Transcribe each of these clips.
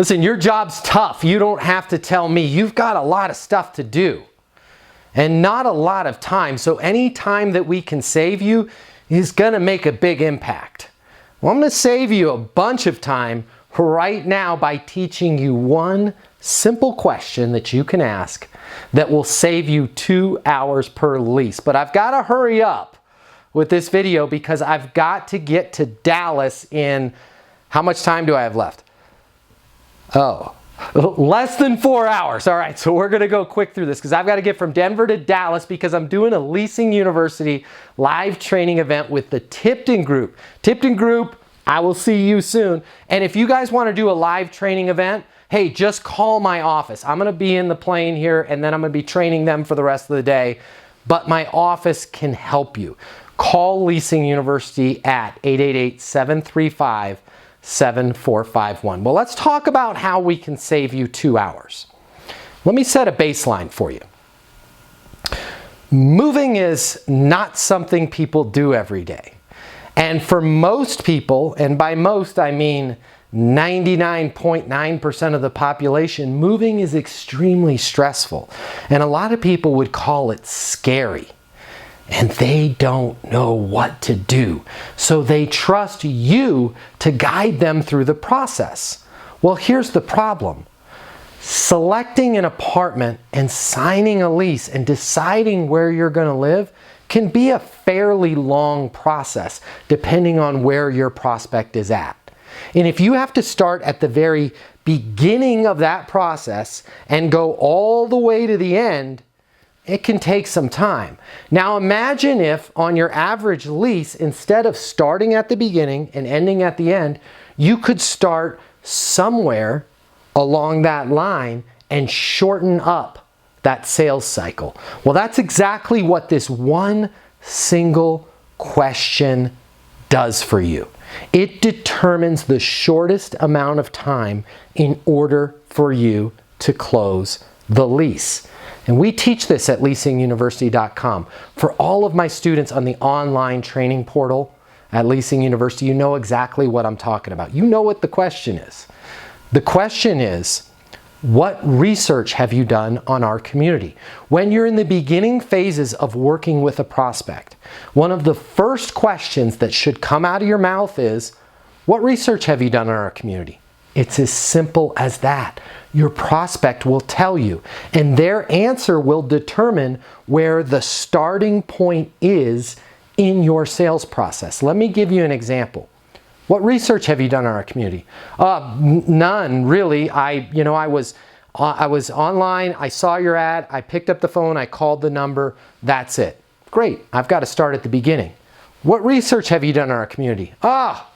Listen, your job's tough. You don't have to tell me. You've got a lot of stuff to do and not a lot of time. So any time that we can save you is going to make a big impact. Well, I'm going to save you a bunch of time right now by teaching you one simple question that you can ask that will save you 2 hours per lease. But I've got to hurry up with this video because I've got to get to Dallas in, how much time do I have left? Oh, less than 4 hours. All right, so we're going to go quick through this because I've got to get from Denver to Dallas because I'm doing a Leasing University live training event with the Tipton Group. Tipton Group, I will see you soon. And if you guys want to do a live training event, hey, just call my office. I'm going to be in the plane here and then I'm going to be training them for the rest of the day. But my office can help you. Call Leasing University at 888-735-7451. Well, let's talk about how we can save you 2 hours. Let me set a baseline for you. Moving is not something people do every day. And for most people, and by most I mean 99.9% of the population, moving is extremely stressful. And a lot of people would call it scary. And they don't know what to do. So they trust you to guide them through the process. Well, here's the problem. Selecting an apartment and signing a lease and deciding where you're going to live can be a fairly long process depending on where your prospect is at. And if you have to start at the very beginning of that process and go all the way to the end, it can take some time. Now imagine if on your average lease, instead of starting at the beginning and ending at the end, you could start somewhere along that line and shorten up that sales cycle. Well, that's exactly what this one single question does for you. It determines the shortest amount of time in order for you to close the lease. And we teach this at leasinguniversity.com. For all of my students on the online training portal at Leasing University, you know exactly what I'm talking about. You know what the question is. The question is, what research have you done on our community? When you're in the beginning phases of working with a prospect, one of the first questions that should come out of your mouth is, what research have you done on our community? It's as simple as that. Your prospect will tell you, and their answer will determine where the starting point is in your sales process. Let me give you an example. What research have you done on our community? None, really. I was online, I saw your ad, I picked up the phone, I called the number, that's it. Great, I've got to start at the beginning. What research have you done on our community? Well,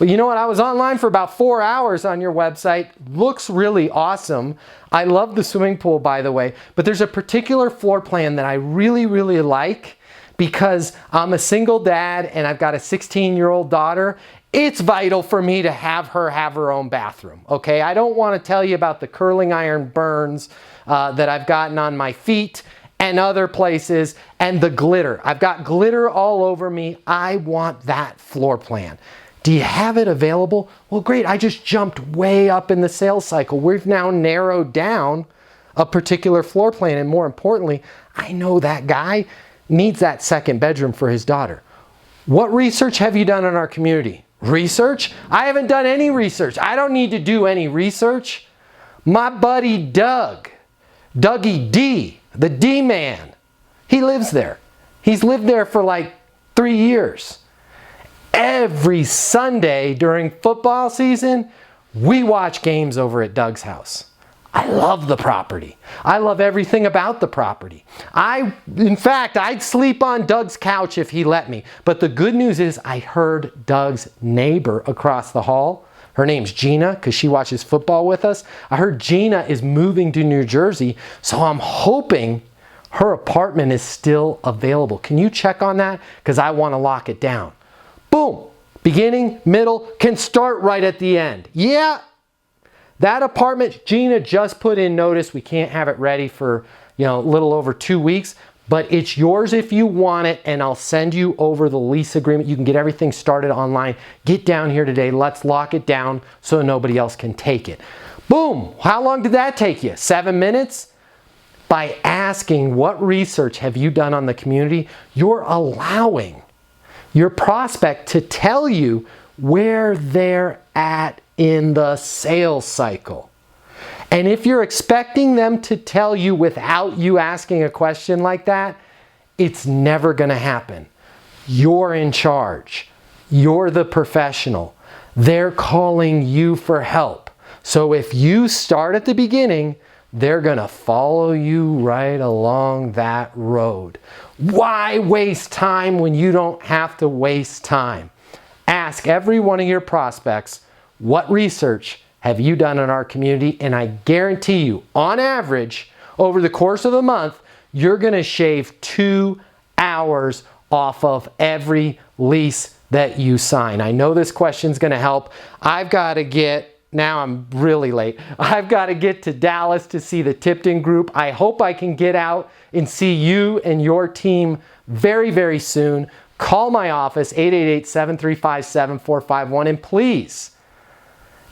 you know what? I was online for about 4 hours on your website. Looks really awesome. I love the swimming pool, by the way. But there's a particular floor plan that I really, really like because I'm a single dad and I've got a 16-year-old daughter. It's vital for me to have her own bathroom, okay? I don't want to tell you about the curling iron burns that I've gotten on my feet and other places, and the glitter. I've got glitter all over me. I want that floor plan. Do you have it available? Well, great. I just jumped way up in the sales cycle. We've now narrowed down a particular floor plan. And more importantly, I know that guy needs that second bedroom for his daughter. What research have you done in our community? Research? I haven't done any research. I don't need to do any research. My buddy Doug, Dougie D, the D-man, he lives there. He's lived there for like 3 years. Every Sunday during football season, we watch games over at Doug's house. I love the property. I love everything about the property. In fact, I'd sleep on Doug's couch if he let me. But the good news is I heard Doug's neighbor across the hall. Her name's Gina because she watches football with us. I heard Gina is moving to New Jersey, so I'm hoping her apartment is still available. Can you check on that? Because I want to lock it down. Boom, beginning, middle, can start right at the end. Yeah, that apartment, Gina just put in notice. We can't have it ready for, a little over 2 weeks, but it's yours if you want it, and I'll send you over the lease agreement. You can get everything started online. Get down here today. Let's lock it down so nobody else can take it. Boom! How long did that take you? 7 minutes? By asking what research have you done on the community, you're allowing your prospect to tell you where they're at in the sales cycle. And if you're expecting them to tell you without you asking a question like that, it's never going to happen. You're in charge. You're the professional. They're calling you for help. So if you start at the beginning, they're going to follow you right along that road. Why waste time when you don't have to waste time? Ask every one of your prospects, what research have you done in our community? And I guarantee you, on average, over the course of a month, you're going to shave 2 hours off of every lease that you sign. I know this question's going to help. Now I'm really late. I've got to get to Dallas to see the Tipton group. I hope I can get out and see you and your team very, very soon. Call my office, 888-735-7451. And please,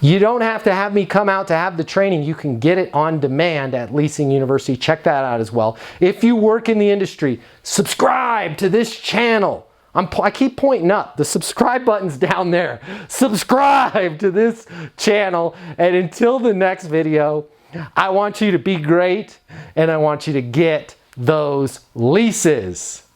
you don't have to have me come out to have the training. You can get it on demand at Leasing University. Check that out as well. If you work in the industry, subscribe to this channel. I keep pointing up. The subscribe button's down there. Subscribe to this channel. And until the next video, I want you to be great and I want you to get those leases.